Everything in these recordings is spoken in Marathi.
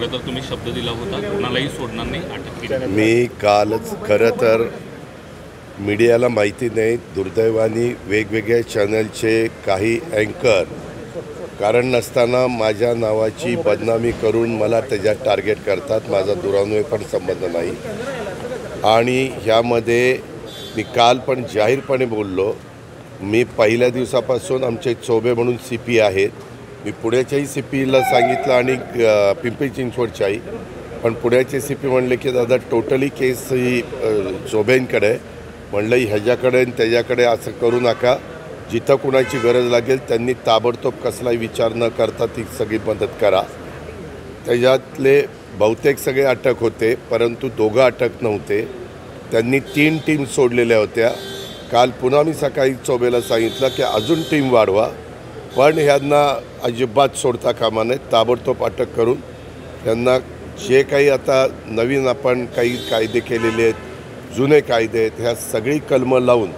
खरं तर तुम्ही शब्द दिला होता कोणालाही सोडणार नाही, अटक केली। मी कालच खरं तर मीडियाला माहिती नाही, दुर्दैवाने वेगवेगळ्या चॅनलचे काही अँकर कारण नसताना माझ्या नावाची बदनामी करून मला त्याच्यात टार्गेट करतात। माझा दुरान्वय पण संबंध नाही आणि ह्यामध्ये मी काल पण जाहीरपणे बोललो। मी पहिल्या दिवसापासून आमचे चोबे म्हणून CP आहेत, मी पुण्याच्याही CPला सांगितलं आणि पिंपरी चिंचवडच्याही, पण पुण्याचे CP म्हणले की दादा टोटली केस ही चोबेंकडे, म्हणलं ह्याच्याकडे आणि त्याच्याकडे असं करू नका, जिथं कुणाची गरज लागेल त्यांनी ताबडतोब कसलाही विचार न करता ती सगळी मदत करा। त्याच्यातले बहुतेक सगळे अटक होते, परंतु दोघं अटक नव्हते, त्यांनी 3 टीम सोडलेल्या होत्या। काल पुन्हा मी सकाळी चोबेला सांगितलं की अजून टीम वाढवा, पण ह्यांना अजिबात सोडता कामा नये, ताबडतोब अटक करून त्यांना जे काही आता नवीन आपण काही कायदे केलेले आहेत, जुने कायदे आहेत, ह्या सगळी कलमं लावून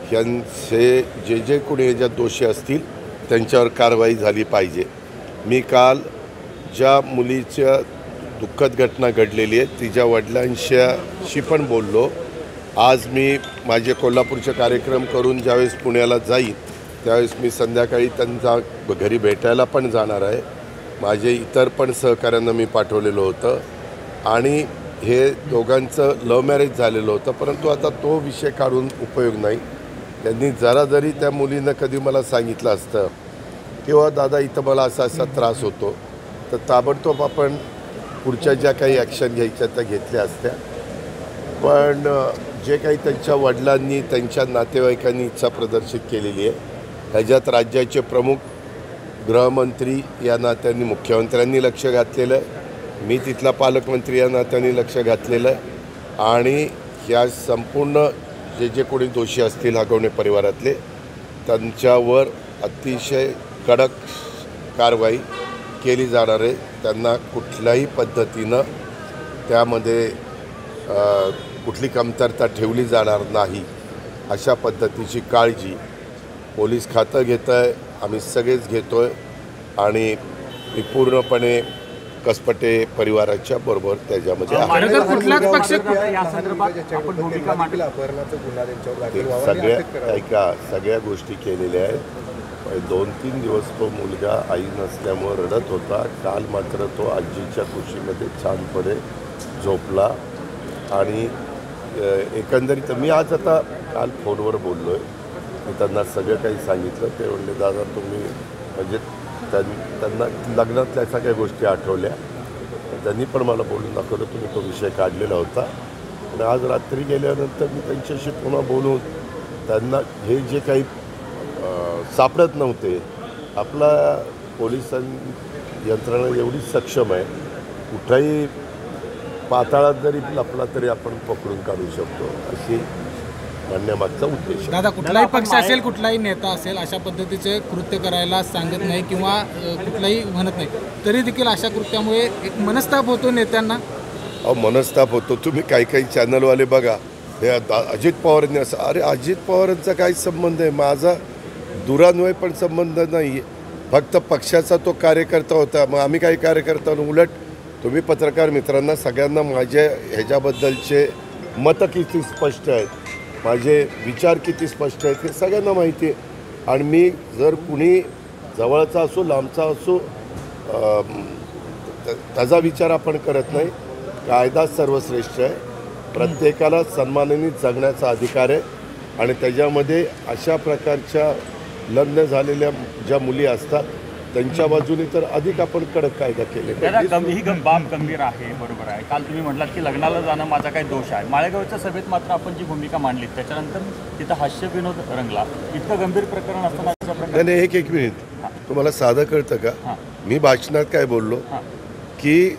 ह्यांचे जे कोणी ह्याच्यात दोषी असतील त्यांच्यावर कारवाई झाली पाहिजे। मी काल ज्या मुलीच्या दुःखद घटना घडलेली आहे तिच्या वडिलांशी पण बोललो। आज मी माझे कोल्हापूरचे कार्यक्रम करून ज्यावेळेस पुण्याला जाईन त्यावेळेस मी संध्याकाळी त्यांचा घरी भेटायला पण जाणार आहे। माझे इतर पण सहकाऱ्यांना मी पाठवलेलं होतं आणि हे दोघांचं लव्ह मॅरेज झालेलं होतं, परंतु आता तो विषय काढून उपयोग नाही। त्यांनी जरा जरी त्या मुलीनं कधी मला सांगितलं असतं किंवा दादा इथं मला असा असा त्रास होतो, तर ताबडतोब आपण पुढच्या ज्या काही ॲक्शन घ्यायच्या त्या घेतल्या असत्या। पण जे काही त्यांच्या वडिलांनी त्यांच्या नातेवाईकांनी इच्छा प्रदर्शित केलेली आहे, ह्याच्यात राज्याचे प्रमुख गृहमंत्री या नात्याने मुख्यमंत्र्यांनी लक्ष घातलेलं आहे, मी तिथला पालकमंत्री या नात्याने लक्ष घातलेलं आहे आणि ह्या संपूर्ण जे कोणी दोषी असतील हगवणे परिवारातले त्यांच्यावर अतिशय कडक कारवाई केली जाणार आहे। त्यांना कुठल्याही पद्धतीनं त्यामध्ये कुठली कमतरता ठेवली जाणार नाही अशा पद्धतीची काळजी पोलीस खातं घेतं आहे, आम्ही सगळेच घेतो आहे आणि मी पूर्णपणे कसपटे परिवाराच्या बरोबर त्याच्यामध्ये सगळ्या गोष्टी केलेल्या आहेत। 2-3 दिवस तो मुलगा आई नसल्यामुळे रडत होता, काल मात्र तो आजीच्या कुशीमध्ये छानपणे झोपला आणि एकंदरीत मी आज आता काल फोनवर बोललो आहे, मी त्यांना सगळं काही सांगितलं। ते म्हणले दादा तुम्ही म्हणजे त्यांना लग्नातल्या सगळ्या गोष्टी आठवल्या, त्यांनी पण मला बोलून दाखवलं तुम्ही तो विषय काढलेला होता आणि आज रात्री गेल्यानंतर मी त्यांच्याशी पुन्हा बोलून त्यांना हे जे काही सापडत नव्हते, आपला पोलिस यंत्रणा एवढी सक्षम आहे, कुठल्याही पाताळात जरी लपला तरी आपण पकडून काढू शकतो, अशी म्हणण्यामागचा उद्देश। दादा कुठलाही पक्ष असेल, कुठलाही नेता असेल अशा पद्धतीचे कृत्य करायला सांगत नाही किंवा कुठलाही म्हणत नाही, तरी देखील अशा कृत्यामुळे एक मनस्ताप होतो नेत्यांना। मनस्ताप होतो। तुम्ही काही चॅनलवाले बघा, हे अजित पवारांनी असं, अरे अजित पवारांचा काही संबंध आहे, माझा दुरान्वय पण संबंध नाही आहे, फक्त पक्षाचा तो कार्यकर्ता होता, मग आम्ही काही कार्यकर्ता। उलट तुम्ही पत्रकार मित्रांना सगळ्यांना माझ्या ह्याच्याबद्दलचे मतं किती स्पष्ट आहेत, माझे विचार किती स्पष्ट आहेत हे सगळ्यांना माहिती आहे आणि मी जर कुणी जवळचा असो लांबचा असो त्याचा विचार आपण करत नाही। कायदा सर्वश्रेष्ठ आहे, प्रत्येकाला सन्मानाने जगण्याचा अधिकार आहे आणि त्याच्यामध्ये अशा प्रकारच्या लग्न झालेल्या ज्या मुली असतात त्यांच्या बाजूने तर अधिक आपण कडक कायदा केले। ही बाब गंभीर आहे, बरोबर आहे। काल तुम्ही म्हटलात की लग्नाला जाणं माझा काही दोष आहे, माळेगावच्या सभेत मात्र आपण जी भूमिका मांडली त्याच्यानंतर तिथं हास्य विनोद रंगला, इतकं गंभीर प्रकरण असताना नाही एक मिनिट, तुम्हाला साधं कळतं का? मी भाषणात काय बोललो की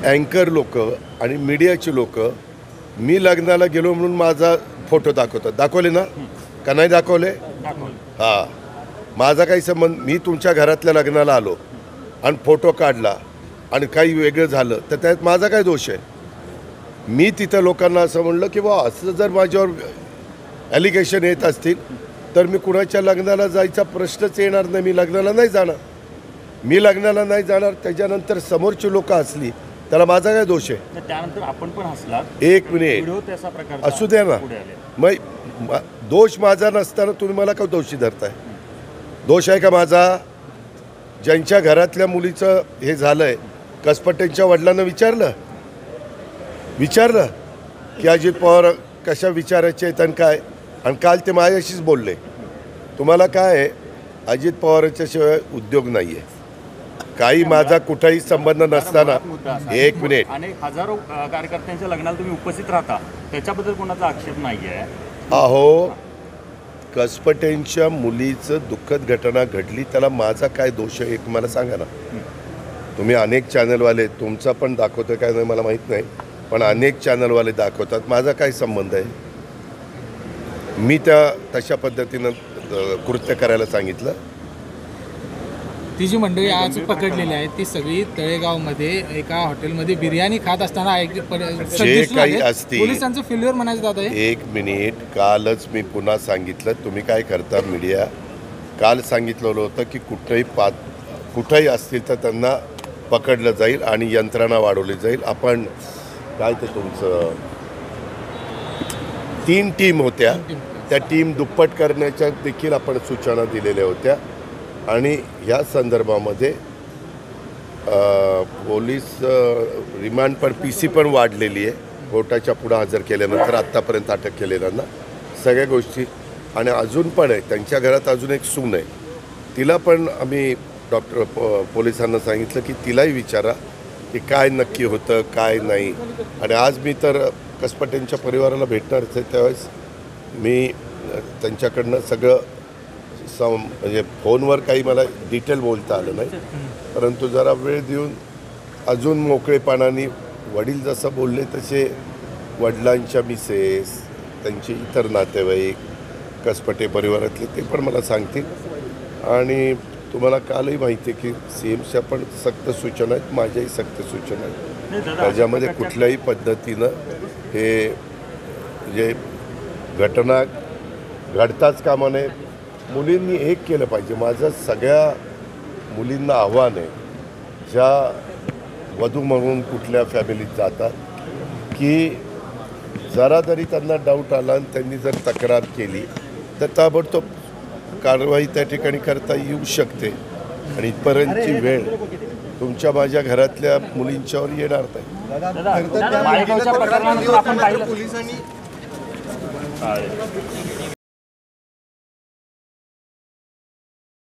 अँकर लोक आणि मीडियाची लोक मी लग्नाला गेलो म्हणून माझा फोटो दाखवतात, दाखवले ना का नाही दाखवले? हां, माझा काही संबंध, मी तुमच्या घरातल्या लग्नाला आलो आणि फोटो काढला आणि काही वेगळं झालं तर त्यात माझा काय दोष आहे? मी तिथं लोकांना असं म्हणलं की बा असं जर माझ्यावर ॲलिगेशन येत असतील तर मी कुणाच्या लग्नाला जायचा प्रश्नच येणार नाही, मी लग्नाला नाही जाणार। मी लग्नाला नाही जाणार, त्याच्यानंतर समोरची लोक हसली, त्याला माझा काय दोष आहे? तर त्यानंतर आपण पण हसलात, एक मिनिट व्हिडिओ तसा प्रकार असू द्या ना. पुढे आले. मग दोष माझा नसताना तुम्ही मला का दोषी धरताय? दोष आहे का माझा? ज्यांच्या घरातल्या मुलीचं हे झालंय, कसपटेंच्या वडिलांना विचारलं की अजित पवार कशा विचारायचे आहेत आणि काय, आणि काल ते माझ्याशीच बोलले. तुम्हाला काय आहे, अजित पवारांच्या शिवाय उद्योग नाही आहे. काही माझा कुठलाही संबंध नसताना, एक मिनिट, आणि हजारो कार्यकर्त्यांच्या लग्नाला तुम्ही उपस्थित राहता, त्याच्याबद्दल कोणाचा आक्षेप नाही आहे. अहो, कसपटेंच्या मुलीचं दुःखद घटना घडली, त्याला माझा काय दोष आहे एक मला सांगा ना. तुम्ही अनेक चॅनलवाले, तुमचा पण दाखवतं काय नाही मला माहीत नाही, पण अनेक चॅनलवाले दाखवतात, माझा काय संबंध आहे? मी तशा पद्धतीनं कृत्य करायला सांगितलं. ती जी मंडळी आज पकडलेली आहे ती सगळी तळेगावमध्ये एका हॉटेलमध्ये बिर्याणी खात असताना जे काही असतील, पोलिसांचं फेल्युअर म्हणायचं दादा हे. एक मिनिट, कालच मी पुन्हा सांगितलं, तुम्ही काय करता मीडिया, काल सांगितलेलं होतं की कुठंही असतील तर त्यांना पकडलं जाईल आणि यंत्रणा वाढवली जाईल. आपण काय ते तुमचं 3 टीम होत्या, त्या टीम दुप्पट करण्याच्या देखील आपण सूचना दिलेल्या होत्या. आणि या संदर्भामध्ये पोलीस रिमांड पण PC पण वाढलेली आहे कोर्टाच्या पुढं हजर केल्यानंतर, आत्तापर्यंत अटक केलेल्यांना सगळ्या गोष्टी. आणि अजून पण आहे, त्यांच्या घरात अजून एक सून आहे, तिला पण आम्ही पोलिसांना सांगितलं की तिलाही विचारा की काय नक्की होतं काय नाही. आणि आज मी तर कसपटेंच्या परिवाराला भेटणारच आहे, त्यावेळेस मी त्यांच्याकडनं सगळं म्हणजे फोनवर काही मला डिटेल बोलता आलं नाही, परंतु जरा वेळ देऊन अजून मोकळेपणाने वडील जसं बोलले तसे वडिलांच्या मिसेस, त्यांचे इतर नातेवाईक, कसपटे परिवारातले ते पण मला सांगतील. आणि तुम्हाला कालही माहिती आहे की CMच्या पण सक्त सूचना आहेत, माझ्याही सक्त सूचना आहेत. त्याच्यामध्ये कुठल्याही पद्धतीनं हे म्हणजे घटना घडताच कामा नये. मुलींनी एक केलं पाहिजे. माझं सगळ्या मुलींना आव्हान आहे, ज्या वधू म्हणून कुठल्या फॅमिलीत जातात, की जरा जरी त्यांना डाऊट आला आणि त्यांनी जर तक्रार केली तर ताबडतोब कारवाई त्या ठिकाणी करता येऊ शकते. आणि इथपर्यंतची वेळ तुमच्या माझ्या घरातल्या मुलींच्यावर येणार नाही. माळेगावच्या प्रकरणानंतर आपण पाहिलं पोलिसांनी